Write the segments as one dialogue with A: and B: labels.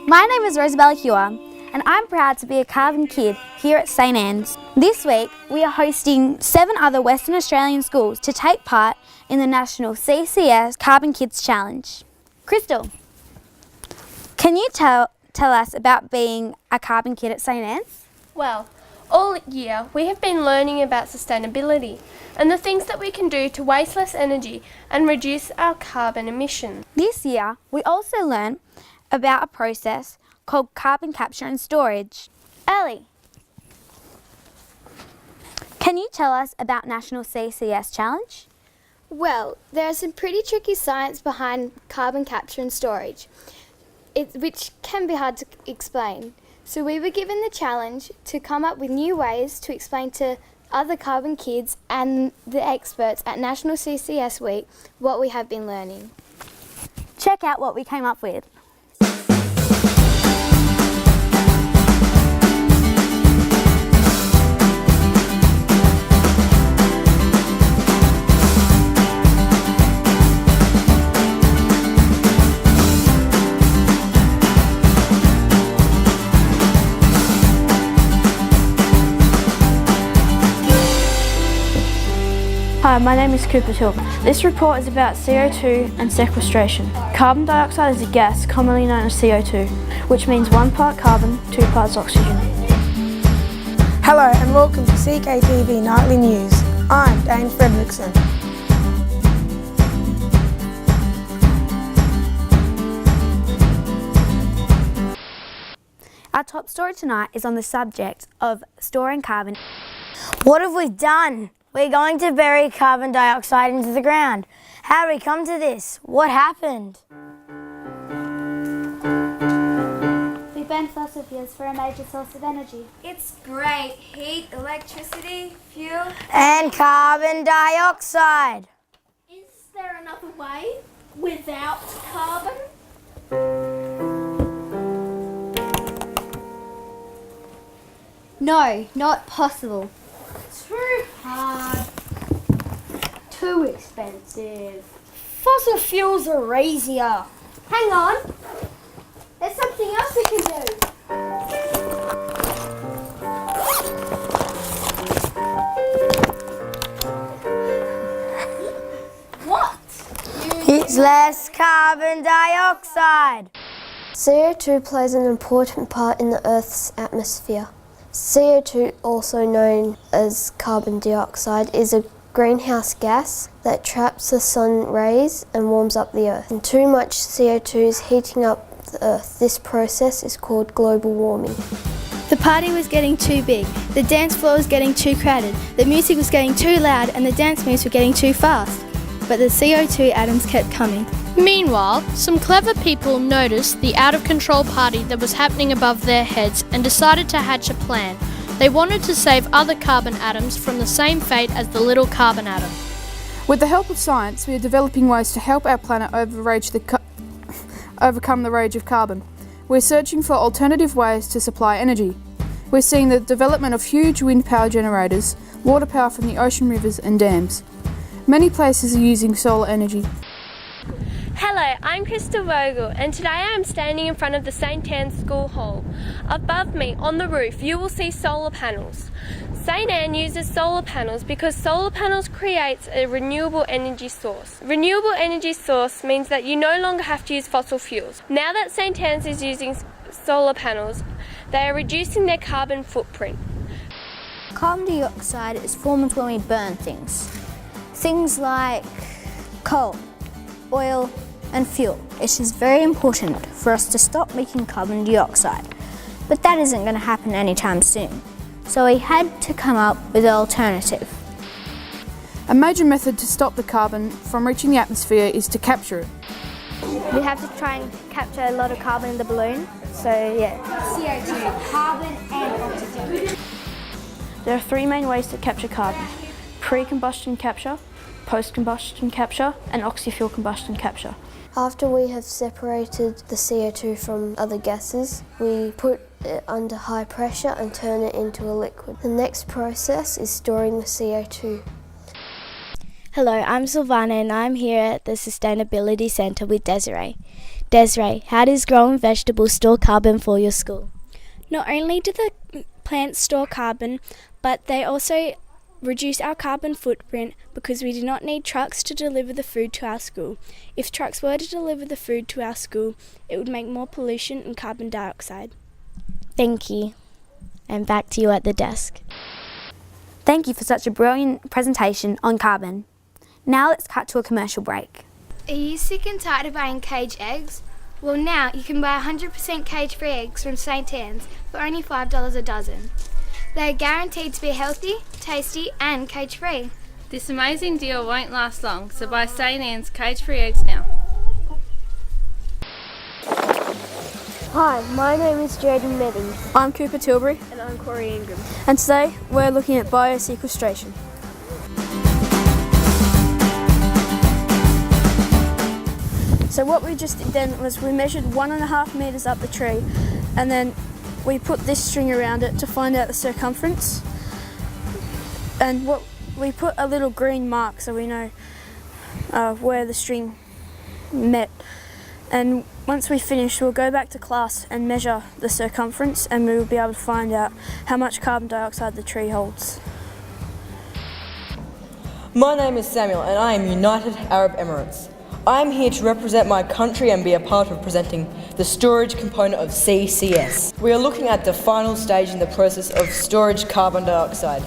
A: My name is Rosabella Hewer and I'm proud to be a Carbon Kid here at St Anne's. This week we are hosting 7 other Western Australian schools to take part in the National CCS Carbon Kids Challenge. Crystal, can you tell us about being a Carbon Kid at St Anne's?
B: Well, all year we have been learning about sustainability and the things that we can do to waste less energy and reduce our carbon emissions.
A: This year we also learned about a process called carbon capture and storage. Ellie, can you tell us about National CCS Challenge?
C: Well, there is some pretty tricky science behind carbon capture and storage, which can be hard to explain. So we were given the challenge to come up with new ways to explain to other Carbon Kids and the experts at National CCS Week what we have been learning.
A: Check out what we came up with.
D: Hi, my name is Cooper Hill. This report is about CO2 and sequestration. Carbon dioxide is a gas commonly known as CO2, which means 1 part carbon, 2 parts oxygen.
E: Hello and welcome to CKTV Nightly News. I'm Dane Fredrickson.
A: Our top story tonight is on the subject of storing carbon.
F: What have we done? We're going to bury carbon dioxide into the ground. How did we come to this? What happened?
G: We burn fossil fuels for a major source of energy.
H: It's great. Heat, electricity, fuel.
F: And carbon dioxide.
G: Is there another way without carbon?
C: No, not possible.
G: Too hard. Too expensive.
F: Fossil fuels are easier.
G: Hang on. There's something else we can do. What?
F: It's less carbon dioxide.
I: CO2 plays an important part in the Earth's atmosphere. CO2, also known as carbon dioxide, is a greenhouse gas that traps the sun rays and warms up the Earth. And too much CO2 is heating up the Earth. This process is called global warming.
J: The party was getting too big, the dance floor was getting too crowded, the music was getting too loud and the dance moves were getting too fast. But the CO2 atoms kept coming.
K: Meanwhile, some clever people noticed the out-of-control party that was happening above their heads and decided to hatch a plan. They wanted to save other carbon atoms from the same fate as the little carbon atom.
L: With the help of science, we are developing ways to help our planet overcome the rage of carbon. We're searching for alternative ways to supply energy. We're seeing the development of huge wind power generators, water power from the ocean rivers and dams. Many places are using solar energy.
B: Hello, I'm Crystal Vogel and today I am standing in front of the St Anne's School Hall. Above me, on the roof, you will see solar panels. St Anne uses solar panels because solar panels creates a renewable energy source. Renewable energy source means that you no longer have to use fossil fuels. Now that St Anne's is using solar panels, they are reducing their carbon footprint.
A: Carbon dioxide is formed when we burn things. Things like coal, oil and fuel. It is very important for us to stop making carbon dioxide, but that isn't going to happen anytime soon. So we had to come up with an alternative.
L: A major method to stop the carbon from reaching the atmosphere is to capture it.
G: We have to try and capture a lot of carbon in the balloon. So yeah.
H: CO2, carbon and oxygen.
D: There are 3 main ways to capture carbon: pre-combustion capture, post-combustion capture and oxy-fuel combustion capture.
I: After we have separated the CO2 from other gases, we put it under high pressure and turn it into a liquid. The next process is storing the CO2.
J: Hello, I'm Silvana and I'm here at the Sustainability Centre with Desiree.
G: Desiree, how does growing vegetables store carbon for your school?
J: Not only do the plants store carbon, but they also reduce our carbon footprint because we do not need trucks to deliver the food to our school. If trucks were to deliver the food to our school, it would make more pollution and carbon dioxide.
G: Thank you. And back to you at the desk.
A: Thank you for such a brilliant presentation on carbon. Now let's cut to a commercial break.
C: Are you sick and tired of buying cage eggs? Well, now you can buy 100% cage-free eggs from St. Anne's for only $5 a dozen. They are guaranteed to be healthy, tasty and cage-free.
M: This amazing deal won't last long, so buy St. Anne's cage-free eggs now.
I: Hi, my name is Jaden Meddings.
D: I'm Cooper Tilbury.
G: And I'm Corey Ingram.
D: And today we're looking at biosequestration. So what we just did then was we measured 1.5 metres up the tree, and then we put this string around it to find out the circumference. And what we put a little green mark so we know where the string met. And once we finish, we'll go back to class and measure the circumference, and we will be able to find out how much carbon dioxide the tree holds.
N: My name is Samuel and I am United Arab Emirates. I am here to represent my country and be a part of presenting the storage component of CCS. We are looking at the final stage in the process of storage carbon dioxide.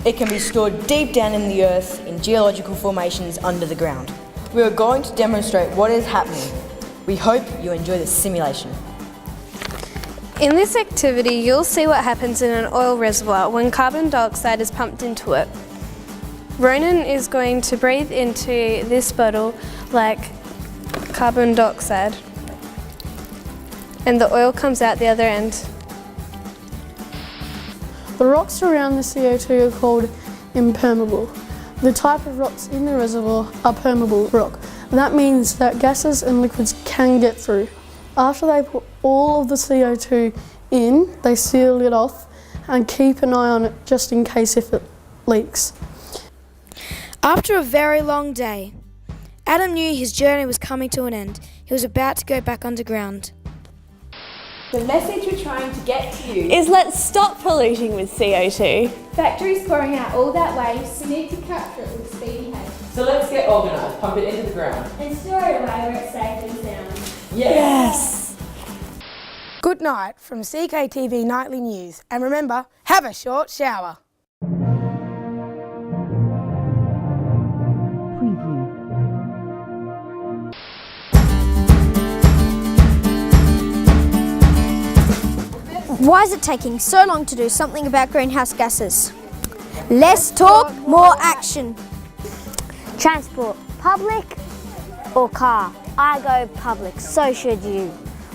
N: It can be stored deep down in the earth in geological formations under the ground. We are going to demonstrate what is happening. We hope you enjoy this simulation.
B: In this activity, you'll see what happens in an oil reservoir when carbon dioxide is pumped into it. Ronan is going to breathe into this bottle like carbon dioxide, and the oil comes out the other end.
O: The rocks around the CO2 are called impermeable. The type of rocks in the reservoir are permeable rock. That means that gases and liquids can get through. After they put all of the CO2 in, they seal it off and keep an eye on it just in case if it leaks.
F: After a very long day, Adam knew his journey was coming to an end. He was about to go back underground.
P: The message we're trying to get to you is let's stop polluting with CO2.
J: Factories pouring out all that waste need to capture it with speedy haste.
Q: So let's get organised, pump it into the ground.
J: And store it away where it's safe and sound.
Q: Yes!
E: Good night from CKTV Nightly News. And remember, have a short shower.
F: Why is it taking so long to do something about greenhouse gases? Less talk, more action.
I: Transport, public or car? I go public, so should you.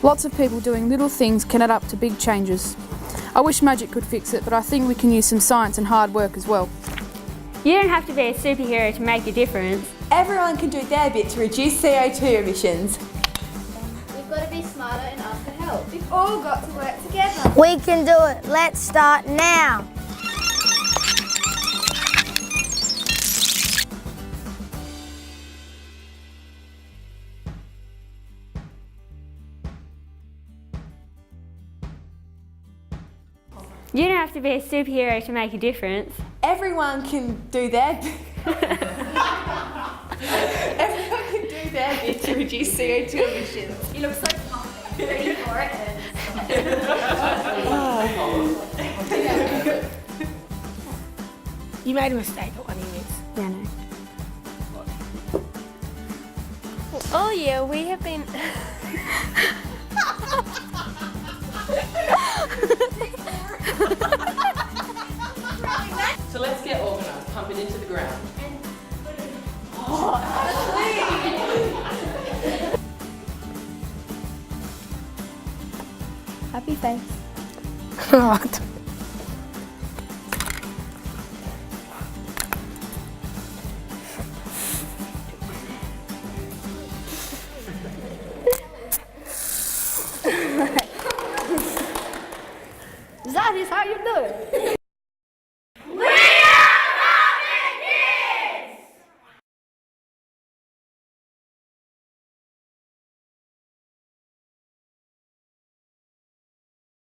L: Lots of people doing little things can add up to big changes. I wish magic could fix it, but I think we can use some science and hard work as well.
R: You don't have to be a superhero to make a difference.
P: Everyone can do their bit to reduce CO2 emissions.
J: We've got to be smarter and ask for help. We've all got to work together.
F: We can do it. Let's start now.
R: You don't have to be a superhero to make a difference.
P: Everyone can do their bit. Everyone can do their bit to reduce CO2 emissions.
J: You look so pumped. Ready for it.
E: You made a mistake at one of yours.
A: Yeah, no.
B: Oh yeah, we have been...
Q: So let's get organised, pump it into the ground.
J: Happy face.
G: That is how you do it.